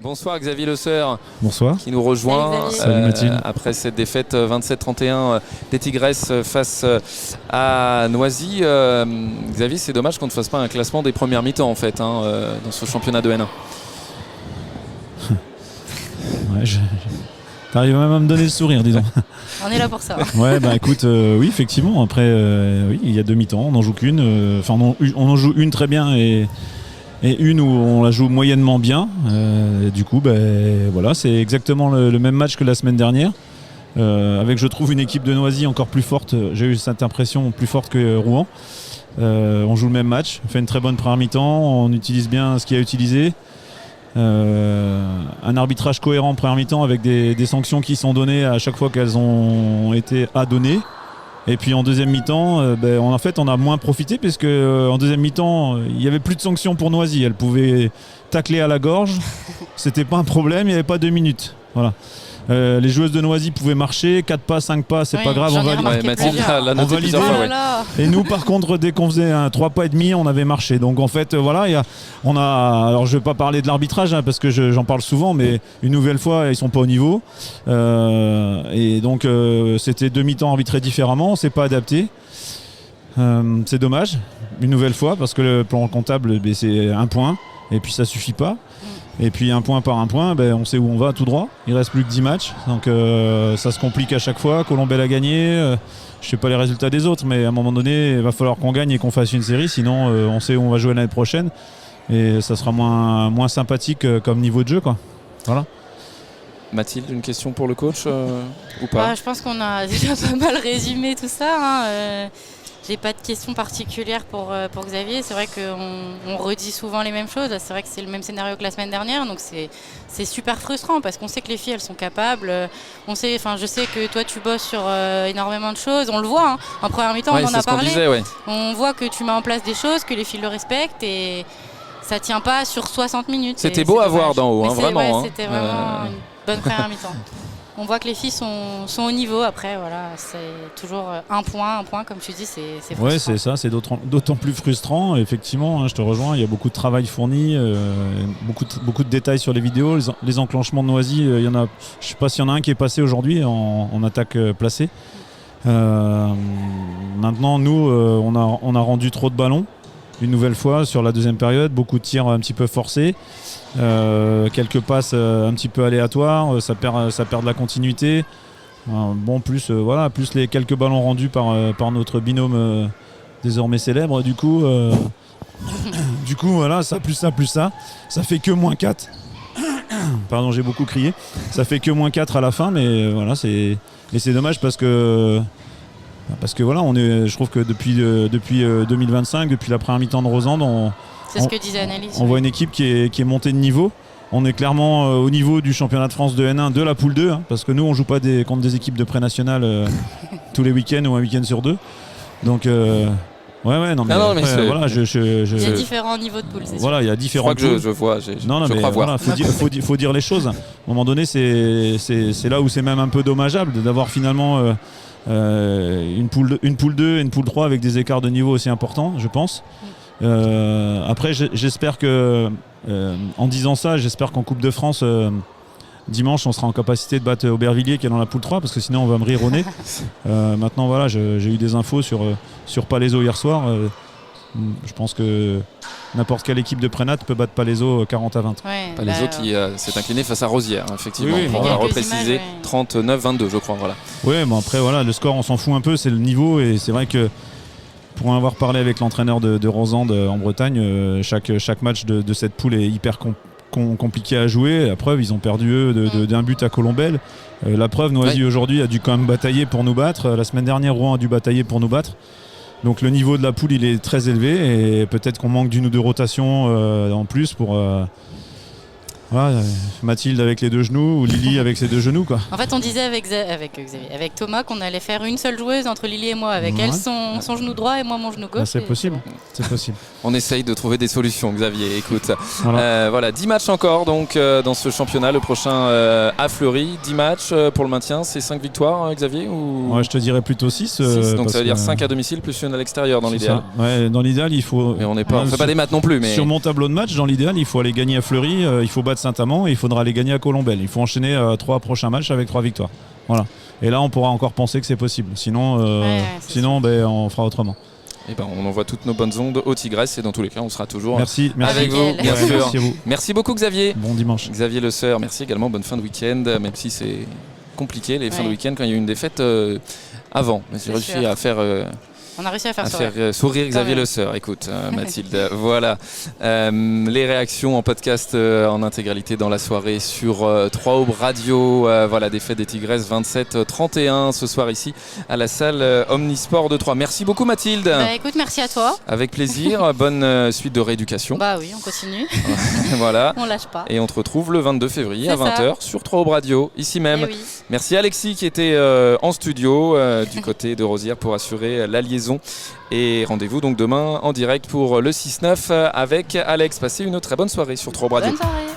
Bonsoir Xavier Le Seur. Bonsoir. Qui nous rejoint Salut Mathilde. après cette défaite 27-31 des Tigresses face à Noisy. Xavier, c'est dommage qu'on ne fasse pas un classement des premières mi-temps en fait dans ce championnat de N1. Ouais, t'arrives même à me donner le sourire, dis donc. On est là pour ça. Ouais, bah écoute, oui, effectivement. Après, oui, il y a deux mi-temps, on n'en joue qu'une. Enfin, on en joue une très bien et une où on la joue moyennement bien. Et du coup, voilà, c'est exactement le même match que la semaine dernière. Avec, je trouve, une équipe de Noisy encore plus forte. J'ai eu cette impression, plus forte que Rouen. On joue le même match, on fait une très bonne première mi-temps, on utilise bien ce qu'il y a utilisé. Un arbitrage cohérent en première mi-temps avec des sanctions qui sont données à chaque fois qu'elles ont été à donner. Et puis en deuxième mi-temps, en fait, on a moins profité puisque en deuxième mi-temps, il n'y avait plus de sanctions pour Noisy. Elle pouvait tacler à la gorge, c'était pas un problème, il n'y avait pas 2 minutes. Voilà. Les joueuses de Noisy pouvaient marcher, 4 pas, 5 pas, c'est pas grave, on validait. Et nous, par contre, dès qu'on faisait un 3 pas et demi, on avait marché. Donc en fait, voilà, alors je vais pas parler de l'arbitrage parce que j'en parle souvent, mais une nouvelle fois, ils sont pas au niveau. Et donc c'était 2 mi-temps arbitrés différemment, on s'est pas adapté. C'est dommage, une nouvelle fois, parce que le plan comptable, c'est 1 point, et puis ça suffit pas. Et puis 1 point par 1 point, on sait où on va tout droit. Il reste plus que 10 matchs, donc ça se complique à chaque fois. Colombelle a gagné, je sais pas les résultats des autres, mais à un moment donné, il va falloir qu'on gagne et qu'on fasse une série, sinon on sait où on va jouer l'année prochaine. Et ça sera moins sympathique comme niveau de jeu, quoi. Voilà. Mathilde, une question pour le coach ou pas? Je pense qu'on a déjà pas mal résumé tout ça. J'ai pas de questions particulières pour Xavier. C'est vrai qu'on redit souvent les mêmes choses. C'est vrai que c'est le même scénario que la semaine dernière, donc c'est super frustrant parce qu'on sait que les filles elles sont capables. Je sais que toi tu bosses sur énormément de choses. On le voit. En première mi-temps, on en a parlé. On voit que tu mets en place des choses, que les filles le respectent et ça tient pas sur 60 minutes. C'était beau à voir d'en haut, vraiment. C'était vraiment une bonne première mi-temps. On voit que les filles sont au niveau. Après, voilà, c'est toujours un point, comme tu dis, c'est frustrant. Ouais, c'est ça, c'est d'autant plus frustrant. Effectivement, je te rejoins, il y a beaucoup de travail fourni, beaucoup de détails sur les vidéos. Les enclenchements de Noisy, il y en a, je sais pas s'il y en a un qui est passé aujourd'hui en attaque placée. Maintenant, nous, on a rendu trop de ballons. Une nouvelle fois sur la deuxième période, beaucoup de tirs un petit peu forcés. Quelques passes un petit peu aléatoires, ça perd de la continuité. Plus les quelques ballons rendus par notre binôme désormais célèbre. Du coup, voilà, ça plus ça, ça fait que -4. Pardon, j'ai beaucoup crié. Ça fait que -4 à la fin, mais voilà, c'est dommage parce que voilà, je trouve que depuis 2025, depuis la première mi-temps de Rosande, c'est ce que disait Annalise. On voit une équipe qui est montée de niveau. On est clairement au niveau du championnat de France de N1 de la poule 2, parce que nous on joue pas contre des équipes de pré-nationales tous les week-ends ou un week-end sur 2. Donc il y a différents niveaux de poules. Voilà, il y a différents poules. Je vois. Voilà, faut dire les choses. À un moment donné, c'est là où c'est même un peu dommageable d'avoir finalement une poule 2 et une poule 3 avec des écarts de niveau aussi importants, je pense. Après, j'espère que en disant ça, j'espère qu'en Coupe de France dimanche on sera en capacité de battre Aubervilliers qui est dans la poule 3, parce que sinon on va me rire au nez. Maintenant voilà, j'ai eu des infos sur Palaiseau hier soir. Je pense que n'importe quelle équipe de Prénat peut battre Palaiseau 40-20. Palaiseau qui s'est incliné face à Rosière, effectivement. Oui, on va repréciser 39-22, je crois. Voilà. Oui, après voilà, le score on s'en fout un peu, c'est le niveau, et c'est vrai que pour en avoir parlé avec l'entraîneur de Rosande en Bretagne, chaque match de cette poule est hyper compliqué à jouer. La preuve, ils ont perdu eux d'un but à Colombelle. La preuve, Noisy aujourd'hui a dû quand même batailler pour nous battre. La semaine dernière, Rouen a dû batailler pour nous battre. Donc le niveau de la poule, il est très élevé, et peut-être qu'on manque d'une ou deux rotations en plus pour Mathilde avec les 2 genoux ou Lily avec ses 2 genoux, quoi. En fait, on disait avec Thomas qu'on allait faire une seule joueuse entre Lily et moi, avec elle son genou droit et moi mon genou gauche. C'est possible. C'est possible. On essaye de trouver des solutions, Xavier. Écoute, voilà, 10 matchs encore donc dans ce championnat. Le prochain à Fleury, 10 matchs pour le maintien. C'est 5 victoires, Xavier, ou... Ouais, je te dirais plutôt 6. Donc ça veut dire 5 à domicile plus une à l'extérieur dans l'idéal. Ouais, dans l'idéal, il faut. Mais on fait pas des maths non plus. Mais sur mon tableau de match, dans l'idéal, il faut aller gagner à Fleury. Il faut battre Saint-Amand et il faudra les gagner à Colombelles. Il faut enchaîner 3 prochains matchs avec 3 victoires. Voilà. Et là, on pourra encore penser que c'est possible. Sinon, on fera autrement. Et on envoie toutes nos bonnes ondes aux Tigresses et dans tous les cas, on sera toujours merci avec vous, bien sûr. Merci à vous. Merci beaucoup, Xavier. Bon dimanche. Xavier Le Seur, merci également. Bonne fin de week-end, même si c'est compliqué les fins de week-end quand il y a eu une défaite avant. Mais j'ai réussi à faire. On a réussi à faire sourire Xavier Le Seur. Écoute, Mathilde, voilà. Les réactions en podcast en intégralité dans la soirée sur 3 Aubes Radio. Voilà, défaite des Tigresses 27-31 ce soir ici à la salle Omnisport de Troyes. Merci beaucoup, Mathilde. Écoute, merci à toi. Avec plaisir. Bonne suite de rééducation. Bah oui, on continue. Voilà. On lâche pas. Et on te retrouve le 22 février à 20h sur 3 Aubes Radio, ici même. Oui. Merci Alexis qui était en studio du côté de Rosières pour assurer la liaison. Et rendez-vous donc demain en direct pour le 6-9 avec Alex. Passez une très bonne soirée sur 3 Aubes Radio. Bonne soirée.